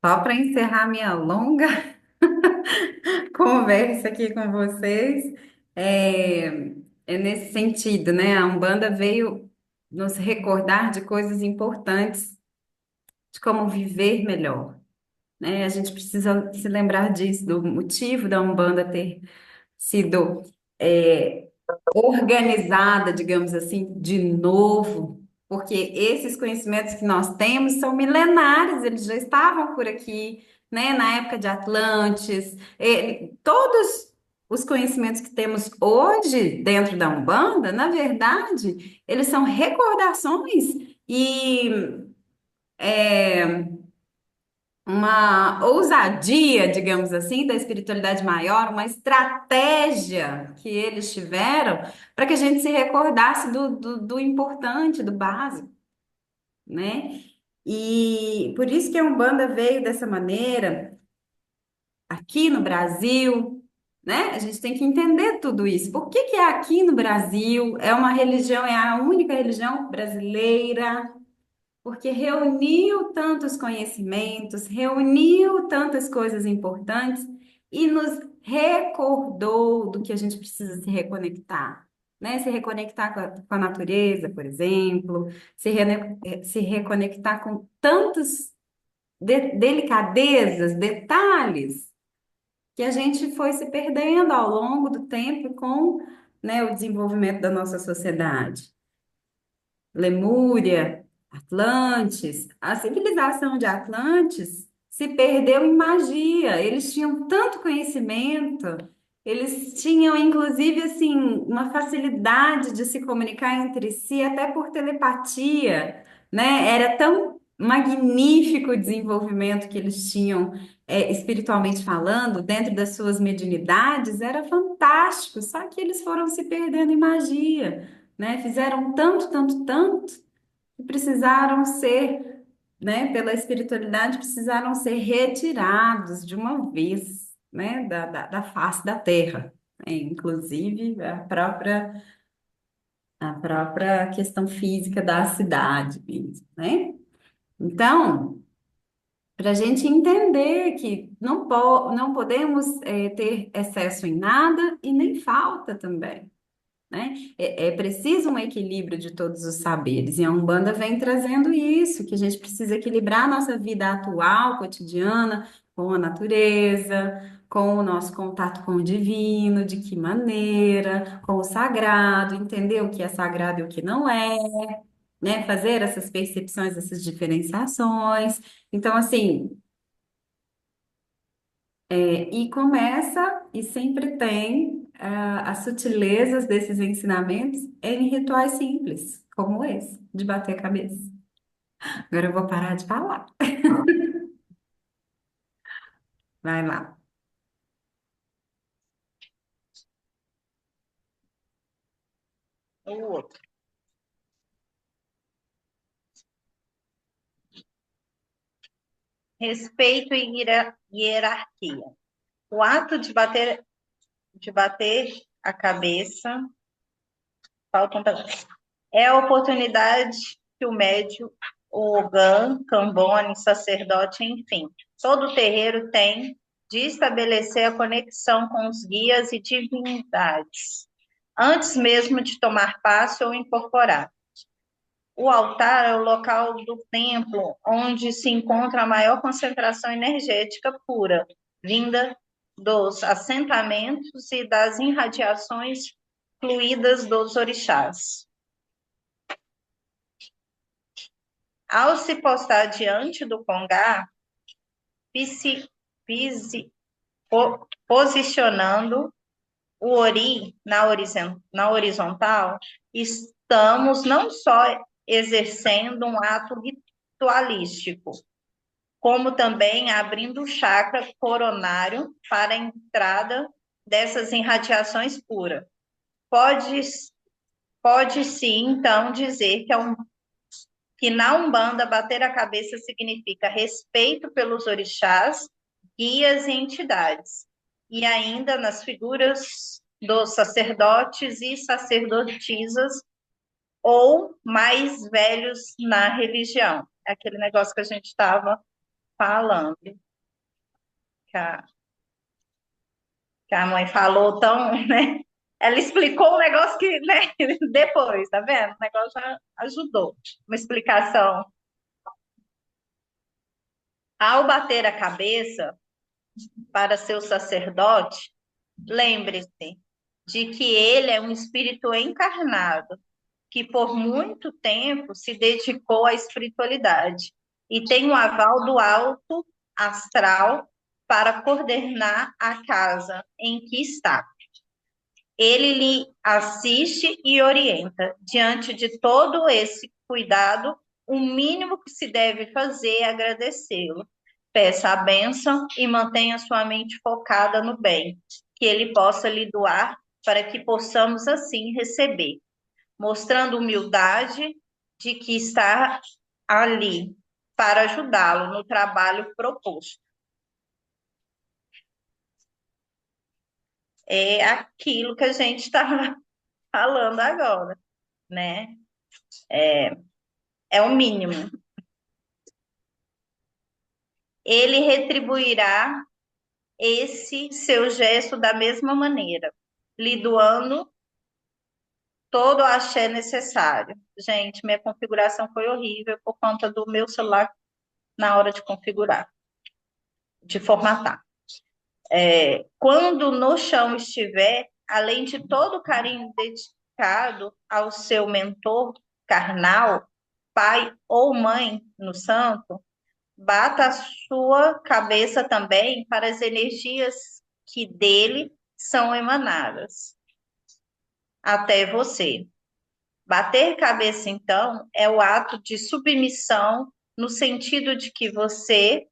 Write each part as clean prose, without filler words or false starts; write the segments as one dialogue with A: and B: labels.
A: Só para encerrar minha longa conversa aqui com vocês, é, é nesse sentido, né? A Umbanda veio nos recordar de coisas importantes, de como viver melhor, né? A gente precisa se lembrar disso, do motivo da Umbanda ter sido é, organizada, digamos assim, de novo, porque esses conhecimentos que nós temos são milenares, eles já estavam por aqui, né, na época de Atlantes, todos os conhecimentos que temos hoje dentro da Umbanda, na verdade, eles são recordações e uma ousadia, digamos assim, da espiritualidade maior, uma estratégia que eles tiveram para que a gente se recordasse do importante, do básico, né? E por isso que a Umbanda veio dessa maneira aqui no Brasil, né? A gente tem que entender tudo isso. Por que que é aqui no Brasil? É uma religião, é a única religião brasileira porque reuniu tantos conhecimentos, reuniu tantas coisas importantes e nos recordou do que a gente precisa se reconectar, né? Se reconectar com a natureza, por exemplo, se reconectar com tantas delicadezas, detalhes que a gente foi se perdendo ao longo do tempo com, né, o desenvolvimento da nossa sociedade. Lemúria, Atlantes, a civilização de Atlantes se perdeu em magia. Eles tinham tanto conhecimento, eles tinham, inclusive, assim, uma facilidade de se comunicar entre si, até por telepatia, né? Era tão magnífico o desenvolvimento que eles tinham, espiritualmente falando, dentro das suas mediunidades, era fantástico, só que eles foram se perdendo em magia, né? Fizeram tanto, tanto, tanto, que precisaram ser, né, pela espiritualidade, precisaram ser retirados de uma vez, né, da face da terra. Inclusive a própria questão física da cidade mesmo, né? Então, para a gente entender que não podemos ter excesso em nada e nem falta também, né? É preciso um equilíbrio de todos os saberes, e a Umbanda vem trazendo isso, que a gente precisa equilibrar a nossa vida atual, cotidiana, com a natureza, com o nosso contato com o divino, de que maneira, com o sagrado, entender o que é sagrado e o que não é, né? Fazer essas percepções, essas diferenciações. Então, assim, e começa, e sempre tem, as sutilezas desses ensinamentos em rituais simples, como esse, de bater a cabeça. Agora eu vou parar de falar. Vai lá.
B: O outro. Respeito e hierarquia. O ato de bater a cabeça, faltam é a oportunidade que o médium, o ogã, cambone, sacerdote, enfim, todo terreiro tem de estabelecer a conexão com os guias e divindades, antes mesmo de tomar passe ou incorporar. O altar é o local do templo onde se encontra a maior concentração energética pura, vinda dos assentamentos e das irradiações fluídas dos orixás. Ao se postar diante do congá, pisi, pisi, posicionando o ori na horizontal, estamos não só exercendo um ato ritualístico, como também abrindo o chakra coronário para a entrada dessas irradiações puras. Pode-se, então, dizer que na Umbanda bater a cabeça significa respeito pelos orixás, guias e entidades, e ainda nas figuras dos sacerdotes e sacerdotisas ou mais velhos na religião. Aquele negócio que a gente estava falando, que a, que a mãe falou tão, né? Ela explicou um negócio que, né? Depois, tá vendo? O negócio já ajudou. Uma explicação. Ao bater a cabeça para seu sacerdote, lembre-se de que ele é um espírito encarnado que por muito tempo se dedicou à espiritualidade e tem o aval do alto astral para coordenar a casa em que está. Ele lhe assiste e orienta. Diante de todo esse cuidado, o mínimo que se deve fazer é agradecê-lo. Peça a bênção e mantenha sua mente focada no bem, que ele possa lhe doar para que possamos assim receber, mostrando humildade de que está ali para ajudá-lo no trabalho proposto. É aquilo que a gente está falando agora, né? É o mínimo. Ele retribuirá esse seu gesto da mesma maneira, lhe doando todo o axé necessário. Gente, minha configuração foi horrível por conta do meu celular na hora de configurar, de formatar. Quando no chão estiver, além de todo o carinho dedicado ao seu mentor carnal, pai ou mãe no santo, bata a sua cabeça também para as energias que dele são emanadas até você. Bater cabeça, então, é o ato de submissão, no sentido de que você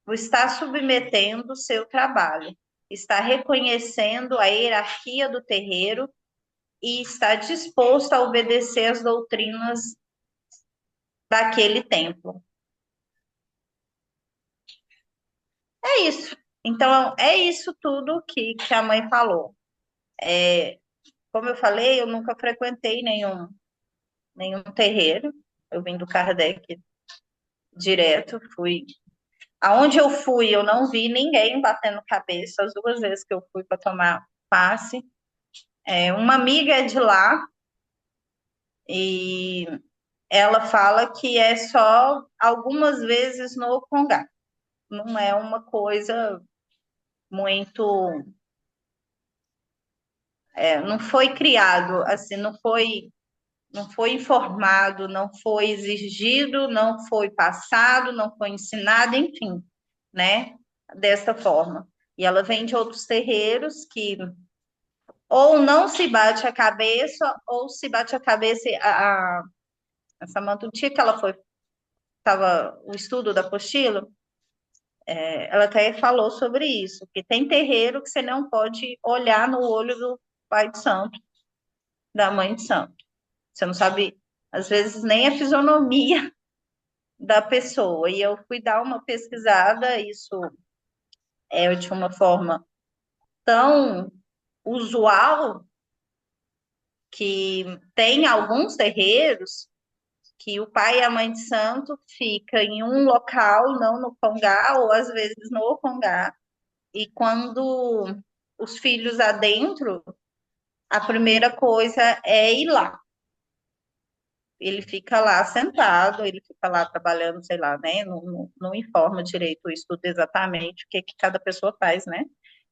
B: está submetendo o seu trabalho, está reconhecendo a hierarquia do terreiro e está disposto a obedecer às doutrinas daquele templo. É isso. Então, é isso tudo que a mãe falou. Como eu falei, eu nunca frequentei nenhum terreiro. Eu vim do Kardec direto, fui. Aonde eu fui, eu não vi ninguém batendo cabeça as duas vezes que eu fui para tomar passe. Uma amiga é de lá e ela fala que é só algumas vezes no Congá. Não é uma coisa muito. Não foi criado, assim, não foi informado, não foi exigido, não foi passado, não foi ensinado, enfim, né? Dessa forma. E ela vem de outros terreiros que ou não se bate a cabeça, ou se bate a cabeça. A Samanta, o dia que ela estava o estudo da apostila, ela até falou sobre isso, que tem terreiro que você não pode olhar no olho do pai de santo, da mãe de santo. Você não sabe, às vezes, nem a fisionomia da pessoa. E eu fui dar uma pesquisada, isso é de uma forma tão usual que tem alguns terreiros que o pai e a mãe de santo fica em um local, não no congá, ou às vezes no congá, e quando os filhos adentro, a primeira coisa é ir lá. Ele fica lá sentado, ele fica lá trabalhando, sei lá, né? Não informa direito isso tudo exatamente o que cada pessoa faz, né?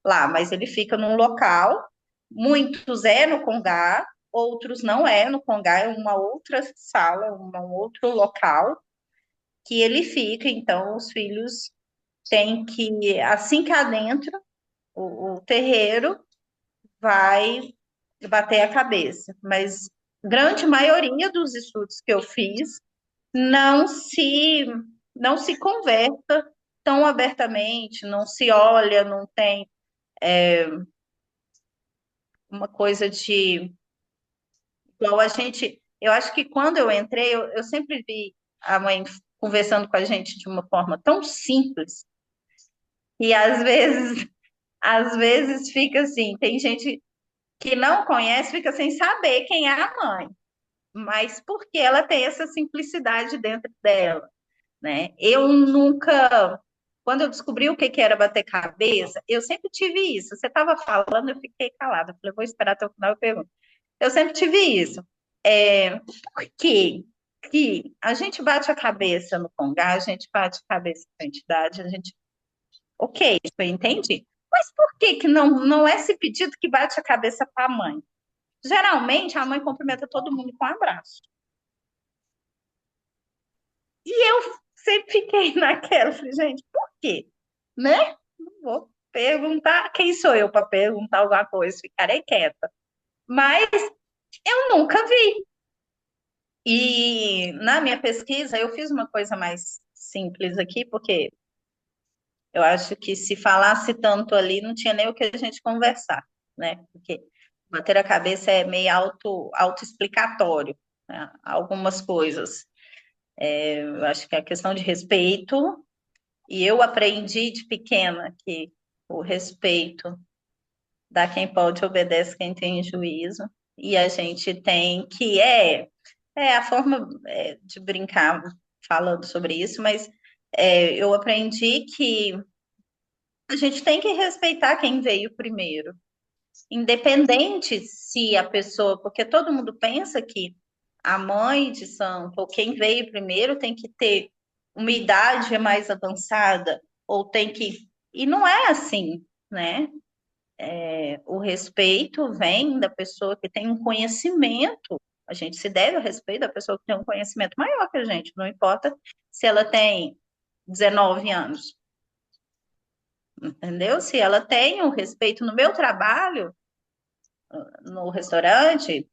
B: Lá, mas ele fica num local, muitos é no congá, outros não é no congá, é uma outra sala, um outro local que ele fica, então os filhos têm que, assim que adentro, o terreiro vai bater a cabeça, mas grande maioria dos estudos que eu fiz não se não se conversa tão abertamente, não se olha, não tem uma coisa de igual a gente. Eu acho que quando eu entrei, eu sempre vi a mãe conversando com a gente de uma forma tão simples e às vezes fica assim, tem gente que não conhece, fica sem saber quem é a mãe, mas porque ela tem essa simplicidade dentro dela, né? Eu nunca, quando eu descobri o que que era bater cabeça, eu sempre tive isso. Você estava falando, eu fiquei calada. Eu falei, vou esperar até o final, eu pergunto. Eu sempre tive isso. Por quê? Que a gente bate a cabeça no Congá, a gente bate a cabeça na entidade, a gente. Ok, eu entendi. Mas por que que não é esse pedido que bate a cabeça para a mãe? Geralmente, a mãe cumprimenta todo mundo com um abraço. E eu sempre fiquei naquela, falei, gente, por quê? Né? Não vou perguntar, quem sou eu para perguntar alguma coisa, ficarei quieta. Mas eu nunca vi. E na minha pesquisa, eu fiz uma coisa mais simples aqui, porque eu acho que se falasse tanto ali, não tinha nem o que a gente conversar, né? Porque bater a cabeça é meio autoexplicatório, né? Algumas coisas. Eu acho que é questão de respeito, e eu aprendi de pequena que o respeito dá quem pode, obedece quem tem juízo, e a gente tem que, a forma de brincar falando sobre isso, mas eu aprendi que a gente tem que respeitar quem veio primeiro, independente se a pessoa, porque todo mundo pensa que a mãe de santo ou quem veio primeiro tem que ter uma idade mais avançada ou tem que. E não é assim, né? O respeito vem da pessoa que tem um conhecimento. A gente se deve ao respeito da pessoa que tem um conhecimento maior que a gente, não importa se ela tem 19 anos, entendeu? Se ela tem um respeito no meu trabalho, no restaurante,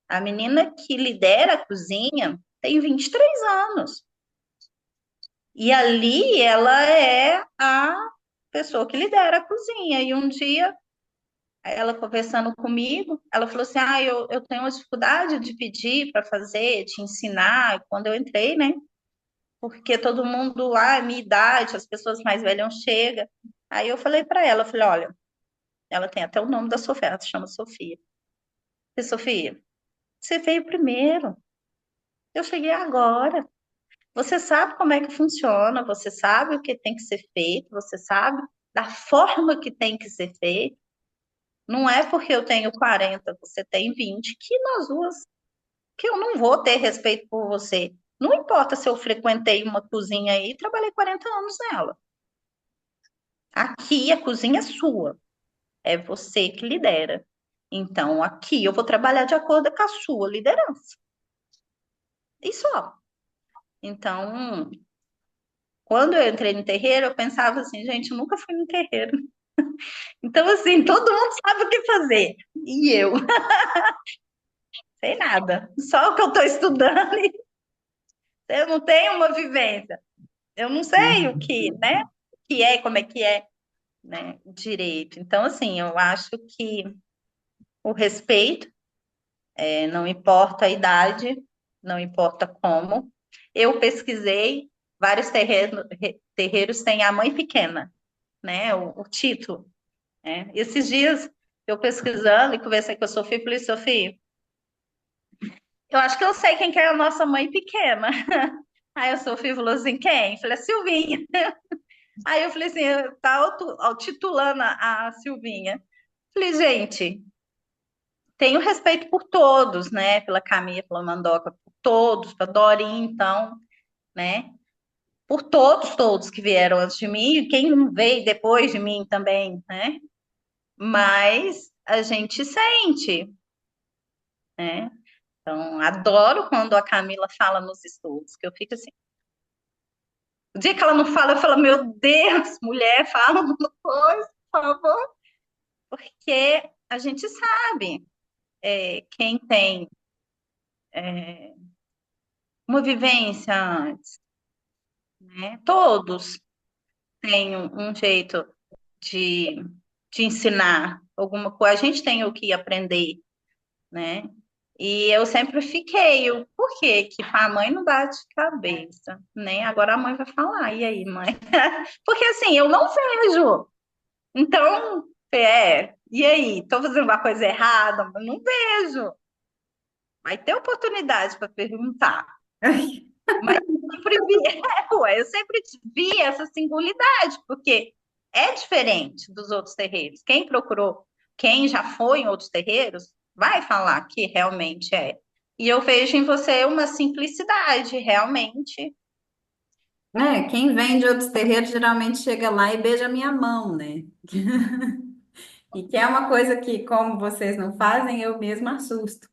B: a menina que lidera a cozinha tem 23 anos. E ali ela é a pessoa que lidera a cozinha. E um dia, ela conversando comigo, ela falou assim: Ah, eu tenho uma dificuldade de pedir para fazer, de ensinar. Quando eu entrei, né? Porque todo mundo, minha idade, as pessoas mais velhas não chegam. Aí eu falei para ela: falei, olha, ela tem até o nome da Sofia, ela se chama Sofia. Eu falei, Sofia, você veio primeiro, eu cheguei agora. Você sabe como é que funciona, você sabe o que tem que ser feito, você sabe da forma que tem que ser feito. Não é porque eu tenho 40, você tem 20, que nós duas, que eu não vou ter respeito por você. Não importa se eu frequentei uma cozinha aí e trabalhei 40 anos nela. Aqui a cozinha é sua, é você que lidera. Então, aqui eu vou trabalhar de acordo com a sua liderança. E só. Então, quando eu entrei no terreiro, eu pensava assim, gente, eu nunca fui no terreiro. Então, assim, todo mundo sabe o que fazer. E eu, sei nada. Só o que eu estou estudando, e eu não tenho uma vivência. Eu não sei o
A: Uhum.
B: que, né? O que é, como é que é, né? Direito. Então, assim, eu acho que o respeito, não importa a idade, não importa como. Eu pesquisei, vários terreiros têm a mãe pequena, né? O título. Né? Esses dias, eu pesquisando e conversei com a Sofia, falei, Sofia, eu acho que eu sei quem que é a nossa mãe pequena. Aí a Sofia falou assim, quem? Eu falei, a Silvinha. Aí eu falei assim, tá titulando a Silvinha. Falei, gente, tenho respeito por todos, né? Pela Camila, pela Mandoca, por todos, pela Dorinha, então, né? Por todos que vieram antes de mim, e quem veio depois de mim também, né? Mas a gente sente, né? Então, adoro quando a Camila fala nos estudos, que eu fico assim. O dia que ela não fala, eu falo, meu Deus, mulher, fala alguma coisa, por favor. Porque a gente sabe, quem tem uma vivência antes, né? Todos têm um jeito de, de ensinar alguma coisa. A gente tem o que aprender, né? E eu sempre fiquei, por que que a mãe não bate cabeça, né? Agora a mãe vai falar, e aí, mãe? Porque assim, eu não vejo. Então, e aí? Estou fazendo uma coisa errada? Não vejo. Vai ter oportunidade para perguntar. Mas sempre vi. sua. Eu sempre vi essa singularidade, porque é diferente dos outros terreiros. Quem procurou, quem já foi em outros terreiros, vai falar que realmente é. E eu vejo em você uma simplicidade, realmente.
A: É, quem vem de outros terreiros geralmente chega lá e beija a minha mão, né? E que é uma coisa que, como vocês não fazem, eu mesma assusto.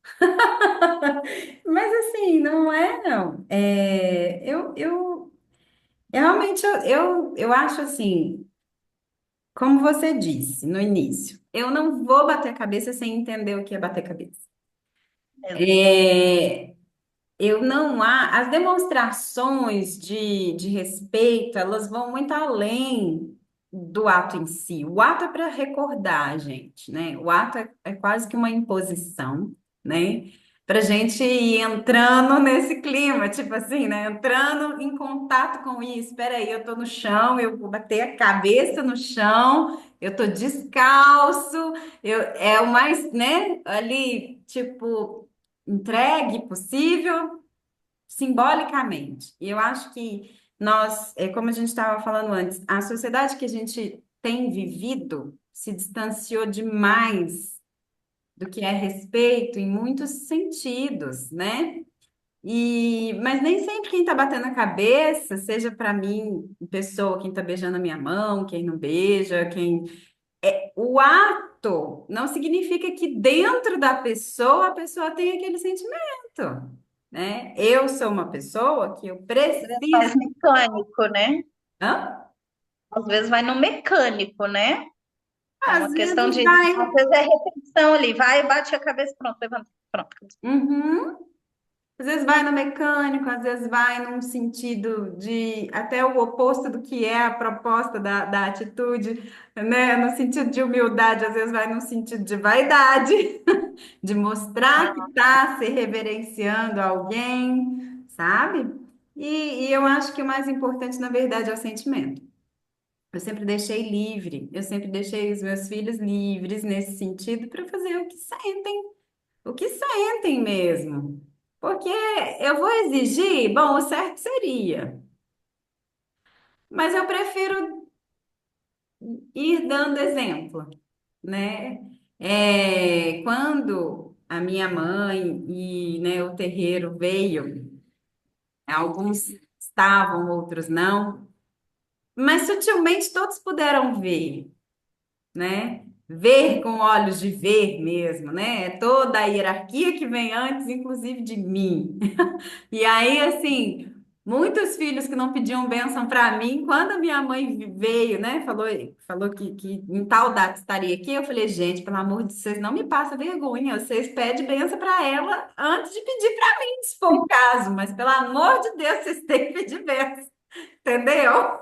A: Mas assim, não é, não. Realmente eu acho assim, como você disse no início, eu não vou bater a cabeça sem entender o que é bater cabeça. É, eu não há, as demonstrações de respeito, elas vão muito além do ato em si. O ato é para recordar, gente, né? O ato é quase que uma imposição, né? Para gente ir entrando nesse clima, tipo assim, né? Entrando em contato com isso. Espera aí, eu tô no chão, eu vou bater a cabeça no chão, eu tô descalço, é o mais, né? Ali, tipo entregue possível, simbolicamente. E eu acho que nós, como a gente estava falando antes, a sociedade que a gente tem vivido se distanciou demais do que é respeito em muitos sentidos, né? Mas nem sempre quem está batendo a cabeça, seja para mim, pessoa, quem está beijando a minha mão, quem não beija, quem o ato não significa que dentro da pessoa a pessoa tem aquele sentimento, né? Eu sou uma pessoa que eu
B: Mais
A: preciso.
B: mecânico, né?
A: Hã?
B: Às vezes vai no mecânico, né? É
A: Às
B: uma questão
A: vezes
B: de, às
A: vai.
B: vezes é repetição ali, vai, bate a cabeça, pronto, levanta, pronto.
A: Uhum. Às vezes vai no mecânico, às vezes vai num sentido de até o oposto do que é a proposta da atitude, né? No sentido de humildade, às vezes vai num sentido de vaidade, de mostrar que está se reverenciando alguém, sabe? E eu acho que o mais importante, na verdade, é o sentimento. Eu sempre deixei livre, eu sempre deixei os meus filhos livres nesse sentido para fazer o que sentem mesmo. Porque eu vou exigir, bom, o certo seria, mas eu prefiro ir dando exemplo, né? Quando a minha mãe e, né, o terreiro veio, alguns estavam, outros não, mas sutilmente todos puderam ver, né? Ver com olhos de ver mesmo, né? É toda a hierarquia que vem antes, inclusive de mim. E aí, assim, muitos filhos que não pediam bênção para mim, quando a minha mãe veio, né, falou que em tal data estaria aqui, eu falei, gente, pelo amor de vocês, não me passa vergonha, vocês pedem bênção para ela antes de pedir para mim, se for o caso, mas pelo amor de Deus, vocês têm que pedir bênção, entendeu?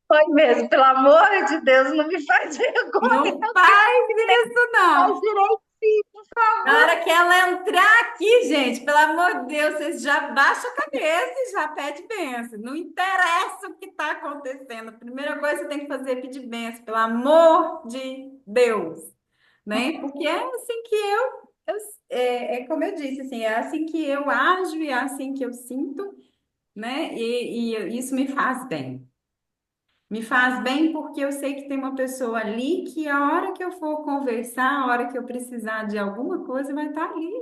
B: Foi mesmo, pelo amor de Deus, não me faz vergonha,
A: Não faz isso,
B: faz
A: não.
B: direitinho, por
A: Na
B: favor.
A: hora que ela entrar aqui, gente, pelo amor de Deus, vocês já baixam a cabeça e já pede bênção. Não interessa o que está acontecendo. A primeira coisa que você tem que fazer é pedir bênção, pelo amor de Deus, né? Porque é assim que é como eu disse, assim, é assim que eu ajo e é assim que eu sinto, né? E isso me faz bem. Me faz bem porque eu sei que tem uma pessoa ali que a hora que eu for conversar, a hora que eu precisar de alguma coisa, vai estar ali,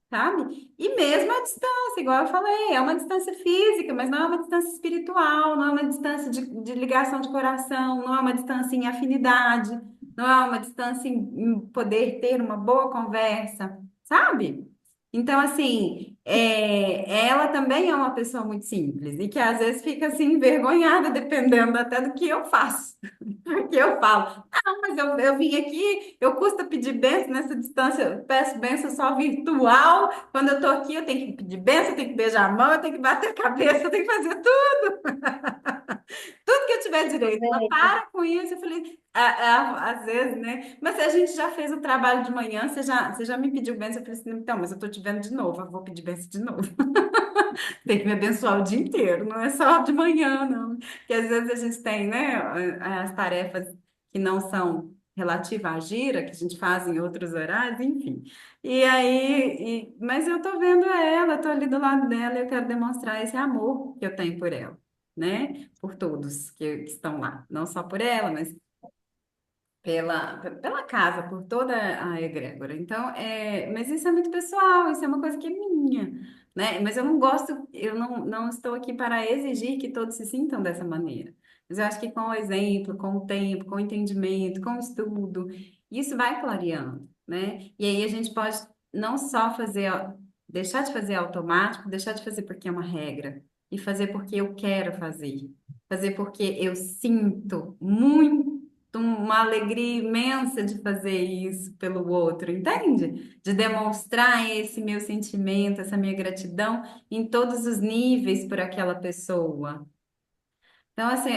A: sabe? E mesmo a distância, igual eu falei, é uma distância física, mas não é uma distância espiritual, não é uma distância de ligação de coração, não é uma distância em afinidade, não é uma distância em poder ter uma boa conversa, sabe? Então, assim, ela também é uma pessoa muito simples e que às vezes fica assim envergonhada, dependendo até do que eu faço. Porque eu falo, não, mas eu vim aqui, eu custa pedir bênção nessa distância, eu peço bênção só virtual. Quando eu tô aqui, eu tenho que pedir bênção, eu tenho que beijar a mão, eu tenho que bater a cabeça, eu tenho que fazer tudo que eu tiver direito. Ela para com isso. Eu falei, às vezes, né? Mas a gente já fez o trabalho de manhã, você já me pediu bênção. Eu falei assim, então, mas eu tô te vendo de novo, eu vou pedir bênção de novo. Tem que me abençoar o dia inteiro, não é só de manhã, não. Porque às vezes a gente tem, né, as tarefas que não são. relativa à gira, que a gente faz em outros horários, enfim. E aí, mas eu tô vendo ela, tô ali do lado dela e eu quero demonstrar esse amor que eu tenho por ela, né? Por todos que estão lá, não só por ela, mas pela casa, por toda a egrégora. Então, mas isso é muito pessoal, isso é uma coisa que é minha, né? Mas eu não gosto, eu não estou aqui para exigir que todos se sintam dessa maneira. Mas eu acho que com o exemplo, com o tempo, com o entendimento, com o estudo, isso vai clareando, né? E aí a gente pode não só fazer, deixar de fazer automático, deixar de fazer porque é uma regra, e fazer porque eu quero fazer. Fazer porque eu sinto muito uma alegria imensa de fazer isso pelo outro, entende? De demonstrar esse meu sentimento, essa minha gratidão em todos os níveis por aquela pessoa. Então, assim,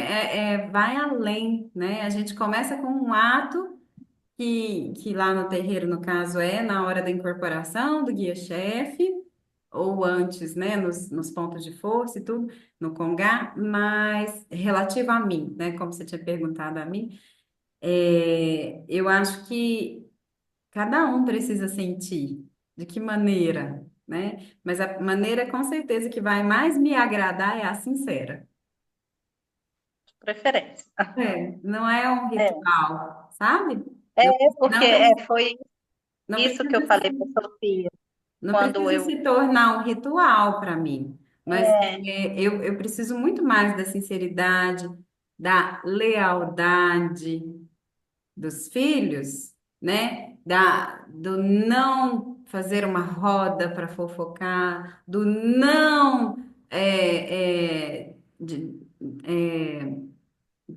A: vai além, né? A gente começa com um ato que lá no terreiro, no caso, é na hora da incorporação do guia-chefe, ou antes, né, nos pontos de força e tudo, no Congá, mas relativo a mim, né, como você tinha perguntado a mim, eu acho que cada um precisa sentir de que maneira, né? Mas a maneira com certeza que vai mais me agradar é a sincera.
B: Preferência.
A: Não é um
B: É,
A: ritual, sabe?
B: é
A: Não,
B: porque
A: não,
B: foi
A: não
B: isso que eu
A: precisa,
B: falei para Sofia
A: não
B: quando
A: precisa
B: eu.
A: se tornar um ritual para mim, mas
B: É,
A: eu preciso muito mais da sinceridade, da lealdade, dos filhos, né? Do não fazer uma roda para fofocar, do não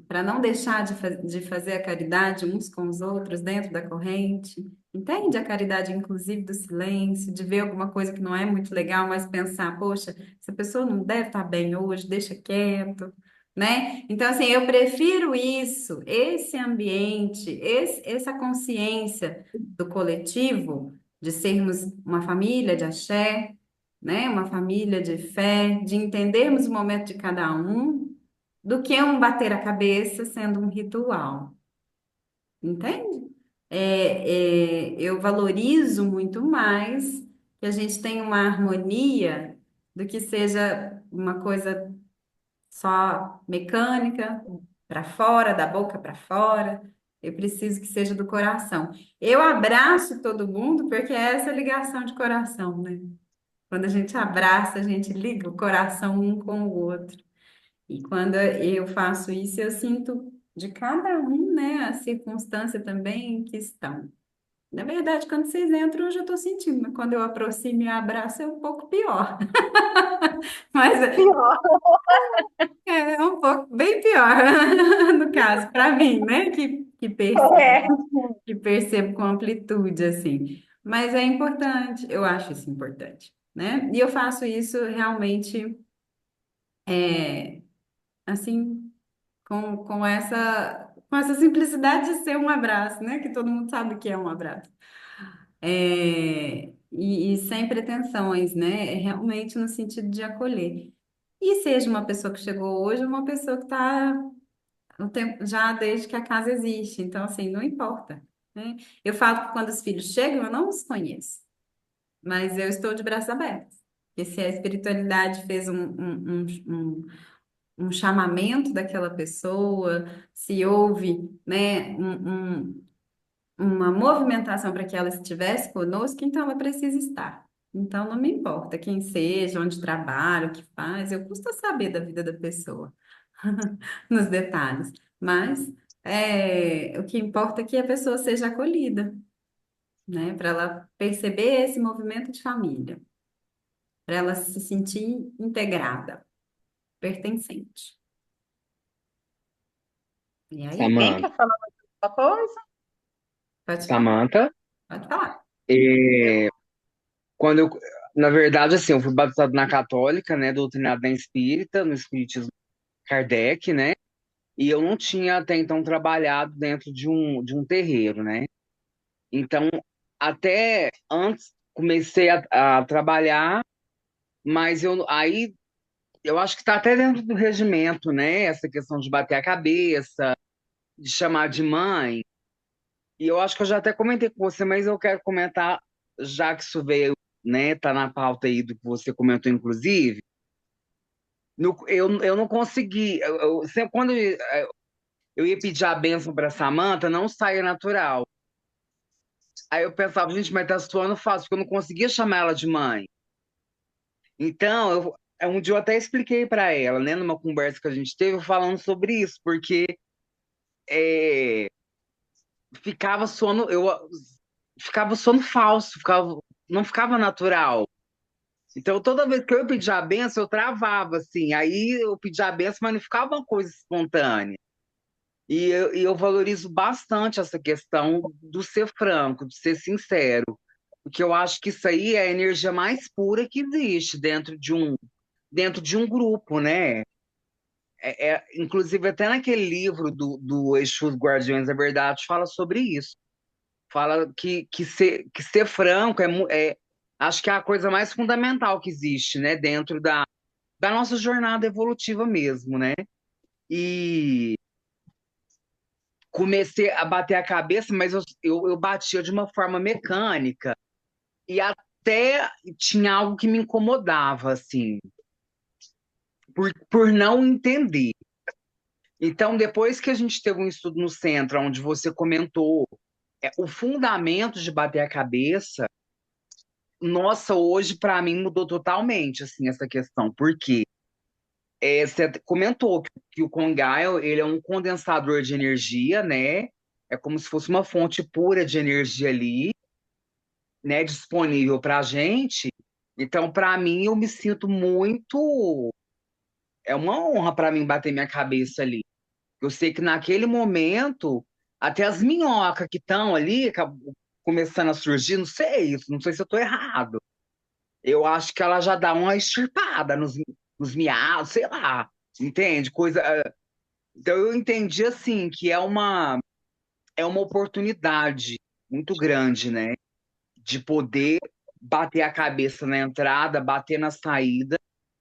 A: para não deixar de fazer a caridade uns com os outros dentro da corrente. Entende? A caridade, inclusive, do silêncio, de ver alguma coisa que não é muito legal, mas pensar, poxa, essa pessoa não deve estar bem hoje, deixa quieto, né? Então, assim, eu prefiro isso, esse ambiente, essa consciência do coletivo, de sermos uma família de axé, né? Uma família de fé, de entendermos o momento de cada um do que um bater a cabeça sendo um ritual, entende? Eu valorizo muito mais que a gente tenha uma harmonia do que seja uma coisa só mecânica, para fora, da boca para fora. Eu preciso que seja do coração. Eu abraço todo mundo porque é essa ligação de coração, né? Quando a gente abraça, a gente liga o coração um com o outro. E quando eu faço isso, eu sinto de cada um, né, a circunstância também em que estão. Na verdade, quando vocês entram, eu já estou sentindo, mas quando eu aproximo e abraço, é um pouco pior. Mas
B: pior.
A: é um pouco bem pior, no caso, para mim, né,
B: É.
A: que percebo com amplitude, assim. Mas é importante, eu acho isso importante, né? E eu faço isso realmente, assim, com essa simplicidade de ser um abraço, né? Que todo mundo sabe que é um abraço. E sem pretensões, né? É realmente no sentido de acolher. E seja uma pessoa que chegou hoje, ou uma pessoa que está no tempo, já desde que a casa existe. Então, assim, não importa, né? Eu falo que quando os filhos chegam, eu não os conheço, mas eu estou de braços abertos. Porque se a espiritualidade fez um chamamento daquela pessoa, se houve, né, uma movimentação para que ela estivesse conosco, então ela precisa estar. Então não me importa quem seja, onde trabalha, o que faz, eu custo saber da vida da pessoa, nos detalhes. Mas o que importa é que a pessoa seja acolhida, né, para ela perceber esse movimento de família, para ela se sentir integrada, pertencente. E aí,
B: Alguém
C: Samantha,
B: quer falar alguma coisa?
A: pode falar,
C: Samantha,
A: pode falar.
C: e quando eu, na verdade, assim, eu fui batizado na católica, né, doutrinado na espírita, no espiritismo Kardec, né, e eu não tinha até então trabalhado dentro de um terreiro, né, então, até antes comecei a trabalhar, mas eu acho que está até dentro do regimento, né, essa questão de bater a cabeça, de chamar de mãe, E eu acho que eu já até comentei com você, mas eu quero comentar, já que isso veio, né, tá na pauta aí do que você comentou, inclusive, eu não consegui, sempre quando eu ia pedir a bênção para Samantha, não saía natural. Aí eu pensava, gente, mas tá soando fácil, porque eu não conseguia chamar ela de mãe. Então, um dia eu até expliquei para ela, né, numa conversa que a gente teve, falando sobre isso, porque é, ficava sono, eu ficava sono falso, não ficava natural. Então, toda vez que eu pedia a benção, eu travava, assim. Aí eu pedia a benção, mas não ficava uma coisa espontânea. E eu valorizo bastante essa questão do ser franco, de ser sincero. Porque eu acho que isso aí é a energia mais pura que existe dentro de um grupo, né? Inclusive, até naquele livro do Exu dos Guardiões da Verdade fala sobre isso. Fala que ser franco acho que é a coisa mais fundamental que existe, né? Dentro da nossa jornada evolutiva mesmo, né? E comecei a bater a cabeça, mas eu batia de uma forma mecânica e até tinha algo que me incomodava, assim, por não entender. Então, depois que a gente teve um estudo no centro, onde você comentou o fundamento de bater a cabeça, nossa, hoje para mim mudou totalmente, assim, essa questão. Por quê? Você comentou que o Congaio, ele é um condensador de energia, né? É como se fosse uma fonte pura de energia ali, né? Disponível para a gente. Então, para mim, eu me sinto muito. É uma honra para mim bater minha cabeça ali. Eu sei que naquele momento, até as minhocas que estão ali, começando a surgir, não sei se eu estou errado. Eu acho que ela já dá uma extirpada nos miados, sei lá, entende? Então eu entendi assim que é uma oportunidade muito grande, né? De poder bater a cabeça na entrada, bater na saída.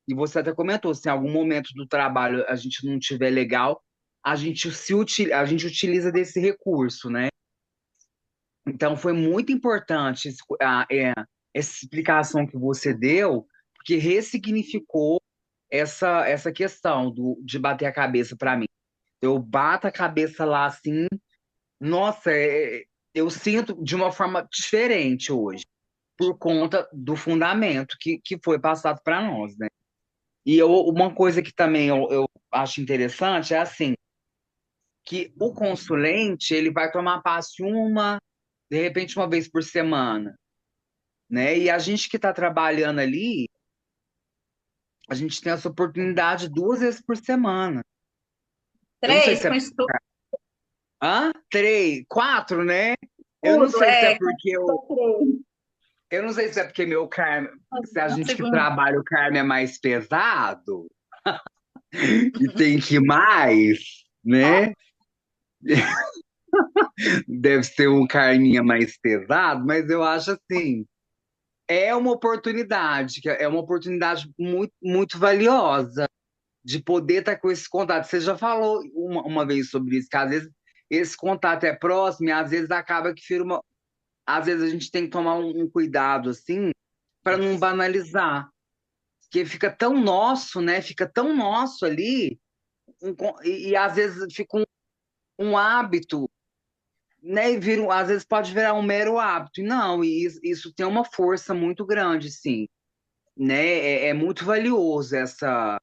C: E você até comentou, se em algum momento do trabalho a gente não tiver legal, a gente utiliza desse recurso, né? Então foi muito importante essa explicação que você deu, porque ressignificou essa questão de bater a cabeça para mim. Eu bato a cabeça lá assim, nossa, eu sinto de uma forma diferente hoje, por conta do fundamento que foi passado para nós, né? Uma coisa que também eu acho interessante é assim, que o consulente, ele vai tomar passe de repente, uma vez por semana, né? E a gente que está trabalhando ali, a gente tem essa oportunidade 2 vezes por semana. Eu não sei
B: Três
C: se é.
B: com estudo,
C: Três, quatro, né? Eu não sei se é
B: com
C: porque eu.
B: três.
C: Eu não sei se é porque meu carne. Se a
B: Na
C: gente que
B: segunda.
C: trabalha o carne é mais pesado e tem que ir mais, né? Deve ser um carninha mais pesado, mas eu acho assim. É uma oportunidade, é uma oportunidade muito, muito valiosa de poder estar com esse contato. Você já falou uma vez sobre isso, que às vezes esse contato é próximo e às vezes acaba que vira uma. Às vezes a gente tem que tomar um cuidado assim para não banalizar, porque fica tão nosso, né? Fica tão nosso ali, e às vezes fica um hábito, né? Às vezes pode virar um mero hábito. E não, e isso tem uma força muito grande, sim, né? É muito valioso essa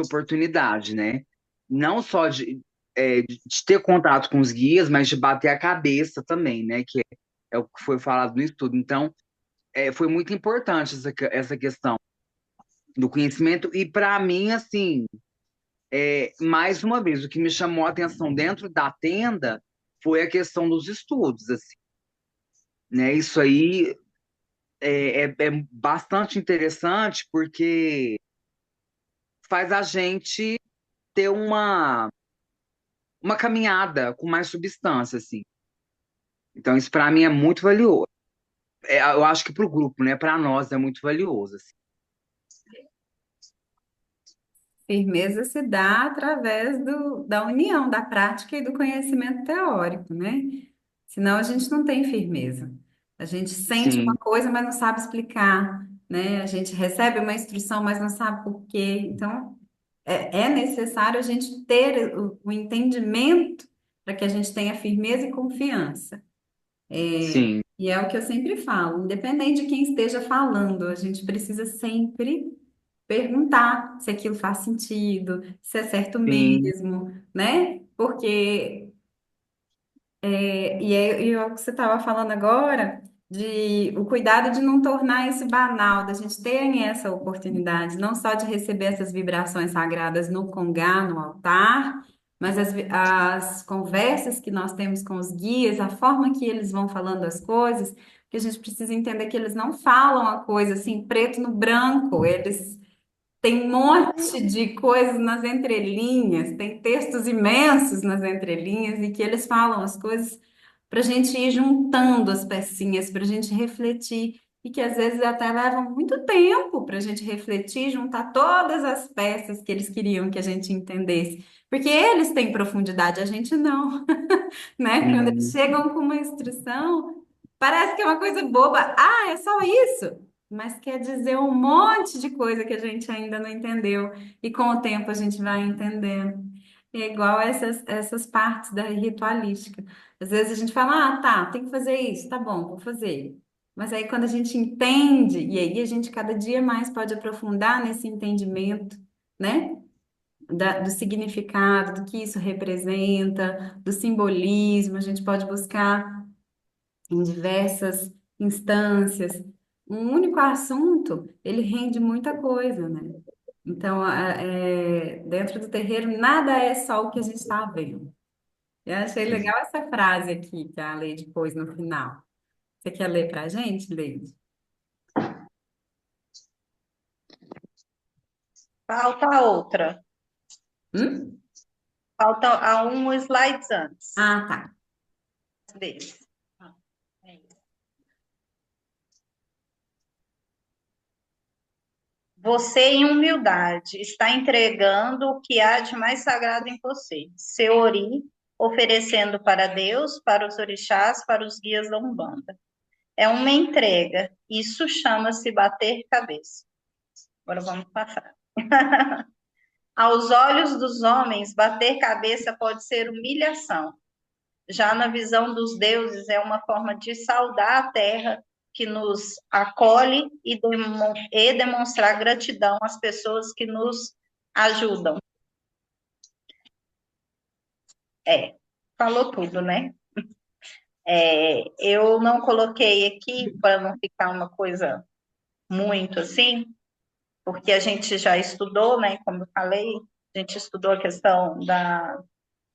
C: oportunidade, né? Não só de ter contato com os guias, mas de bater a cabeça também, né? Que é o que foi falado no estudo. Então, foi muito importante essa questão do conhecimento. E para mim, assim, mais uma vez, o que me chamou a atenção dentro da tenda foi a questão dos estudos, assim, né? Isso aí é bastante interessante porque faz a gente ter uma caminhada com mais substância, assim. Então, isso para mim é muito valioso. Eu acho que para o grupo, né? Para nós é muito valioso, assim.
A: Firmeza se dá através da união da prática e do conhecimento teórico, né? Senão a gente não tem firmeza. A gente sente uma
C: sim,
A: coisa, mas não sabe explicar, né? A gente recebe uma instrução, mas não sabe por quê. Então, é necessário a gente ter o entendimento para que a gente tenha firmeza e confiança.
C: sim,
A: E é o que eu sempre falo, independente de quem esteja falando, a gente precisa sempre perguntar se aquilo faz sentido, se é certo
C: sim,
A: mesmo, né? Porque e é o que você estava falando agora, de o cuidado de não tornar isso banal, da gente ter essa oportunidade, não só de receber essas vibrações sagradas no congá, no altar, mas as conversas que nós temos com os guias, a forma que eles vão falando as coisas, que a gente precisa entender que eles não falam a coisa assim, preto no branco, eles tem um monte de coisas nas entrelinhas, tem textos imensos nas entrelinhas e que eles falam as coisas para a gente ir juntando as pecinhas, para a gente refletir, e que às vezes até levam muito tempo para a gente refletir, juntar todas as peças que eles queriam que a gente entendesse, porque eles têm profundidade, a gente não, né? Quando eles
C: sim,
A: chegam com uma instrução, parece que é uma coisa boba, ah, é só isso. Mas quer dizer um monte de coisa que a gente ainda não entendeu, e com o tempo a gente vai entendendo. É igual essas partes da ritualística. Às vezes a gente fala, ah, tá, tem que fazer isso, tá bom, vou fazer. Mas aí quando a gente entende, e aí a gente cada dia mais pode aprofundar nesse entendimento, né? Do significado, do que isso representa, do simbolismo, a gente pode buscar em diversas instâncias. Um único assunto, ele rende muita coisa, né? Então, dentro do terreiro, nada é só o que a gente está vendo. Eu achei legal essa frase aqui que a Leide pôs no final. Você quer ler para a gente, Leide?
B: Falta a outra.
A: Hum?
B: Falta a um slides antes
A: Ah, tá.
B: desse. É isso. Você, em humildade, está entregando o que há de mais sagrado em você. Seu ori, oferecendo para Deus, para os orixás, para os guias da Umbanda. É uma entrega. Isso chama-se bater cabeça. Agora vamos passar. Aos olhos dos homens, bater cabeça pode ser humilhação. Já na visão dos deuses, é uma forma de saudar a terra que nos acolhe e demonstrar gratidão às pessoas que nos ajudam. É, falou tudo, né? Eu não coloquei aqui para não ficar uma coisa muito assim, porque a gente já estudou, né? Como eu falei, a gente estudou a questão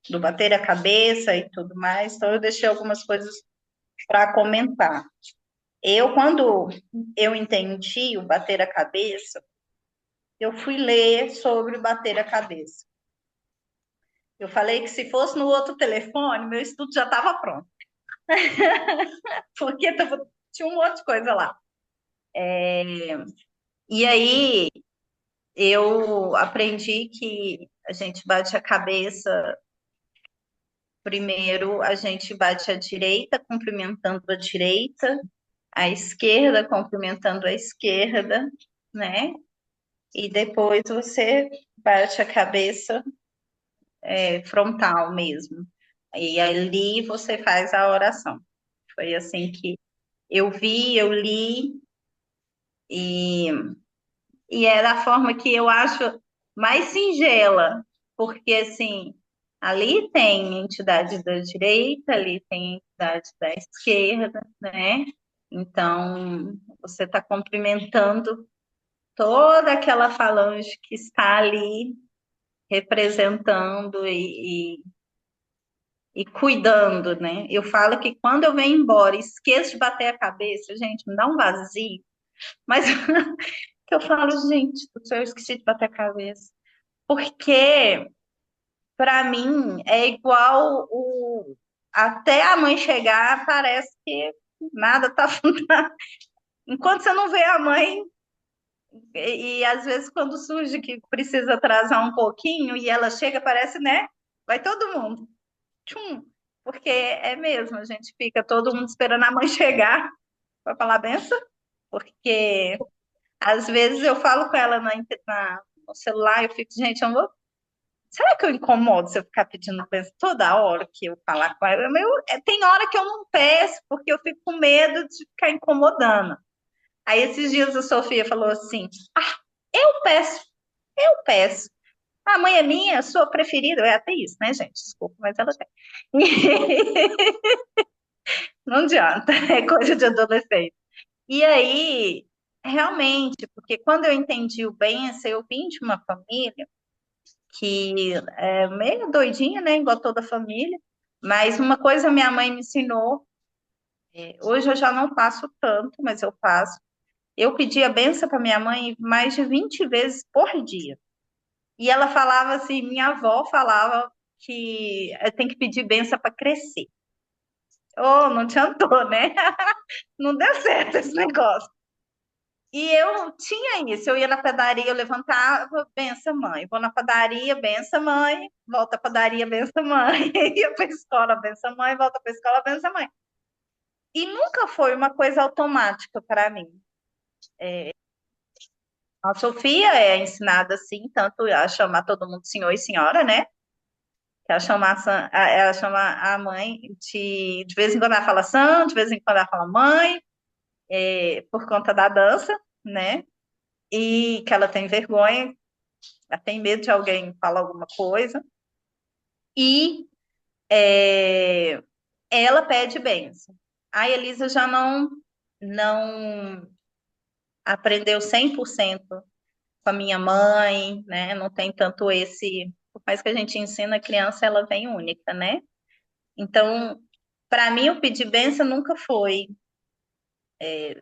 B: do bater a cabeça e tudo mais, então eu deixei algumas coisas para comentar. Quando eu entendi o bater a cabeça, eu fui ler sobre bater a cabeça. Eu falei que se fosse no outro telefone, meu estudo já estava pronto, porque tinha um monte de coisa lá. E aí eu aprendi que a gente bate a cabeça, primeiro a gente bate a direita, cumprimentando a direita, a esquerda, cumprimentando a esquerda, né? E depois você bate a cabeça frontal mesmo. E ali você faz a oração. Foi assim que eu vi, eu li, e, e é da forma que eu acho mais singela, porque assim, ali tem entidade da direita, ali tem entidade da esquerda, né? Então, você está cumprimentando toda aquela falange que está ali representando e cuidando, né? Eu falo que quando eu venho embora, esqueço de bater a cabeça, gente, me dá um vazio, mas que eu falo, gente, do céu, eu esqueci de bater a cabeça. Porque, para mim, é igual até a mãe chegar, parece que nada tá. Enquanto você não vê a mãe, e às vezes quando surge que precisa atrasar um pouquinho e ela chega, parece, né? Vai todo mundo. Tchum. porque é mesmo, a gente fica todo mundo esperando a mãe chegar para falar a benção, porque às vezes eu falo com ela no celular, eu fico, gente, eu não vou. Será que eu incomodo se eu ficar pedindo benção toda hora que eu falar com ela? Tem hora que eu não peço, porque eu fico com medo de ficar incomodando. Aí esses dias a Sofia falou assim: ah, eu peço, eu peço. A mãe é minha, sua preferida. É até isso, né, gente? Desculpa, mas ela tem. Não adianta, é coisa de adolescente. E aí, realmente, porque quando eu entendi o benção, eu vim de uma família que é meio doidinha, né? Igual toda família. Mas uma coisa minha mãe me ensinou, hoje eu já não faço tanto, mas eu faço. Eu pedi a benção para minha mãe mais de 20 vezes por dia. E ela falava assim, minha avó falava que tem que pedir benção para crescer. Oh, não adiantou, né? Não deu certo esse negócio. E eu tinha isso, eu ia na padaria, eu levantava, benção mãe, vou na padaria, benção mãe, volta à padaria, benção mãe, ia para a escola, benção mãe, volta para a escola, benção mãe. E nunca foi uma coisa automática para mim. A Sofia é ensinada assim, tanto a chamar todo mundo senhor e senhora, né? Que ela chama a mãe de vez em quando ela fala santo, de vez em quando ela fala mãe, por conta da dança, né? E que ela tem vergonha, ela tem medo de alguém falar alguma coisa. E é, ela pede bênção. A Elisa já não aprendeu 100% com a minha mãe, né? Não tem tanto esse. Por mais que a gente ensina a criança, ela vem única, né? Então, para mim, o pedir bênção nunca foi.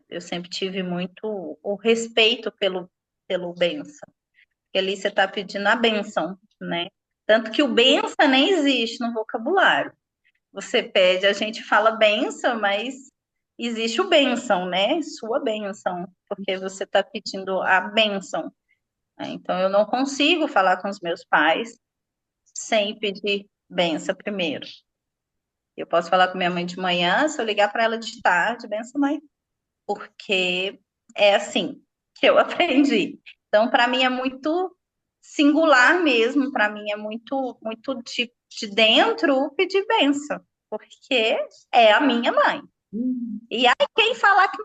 B: Eu sempre tive muito o respeito pelo bênção. Porque ali você está pedindo a bênção, né? Tanto que o benção nem existe no vocabulário. Você pede, a gente fala benção, mas existe o bênção, né? Sua bênção, porque você está pedindo a bênção, né? Então, eu não consigo falar com os meus pais sem pedir benção primeiro. Eu posso falar com minha mãe de manhã, se eu ligar para ela de tarde, benção, mãe, porque é assim que eu aprendi. Então, para mim é muito singular mesmo, para mim é muito de dentro pedir benção, porque é a minha mãe.
A: Hum.
B: E aí, quem falar que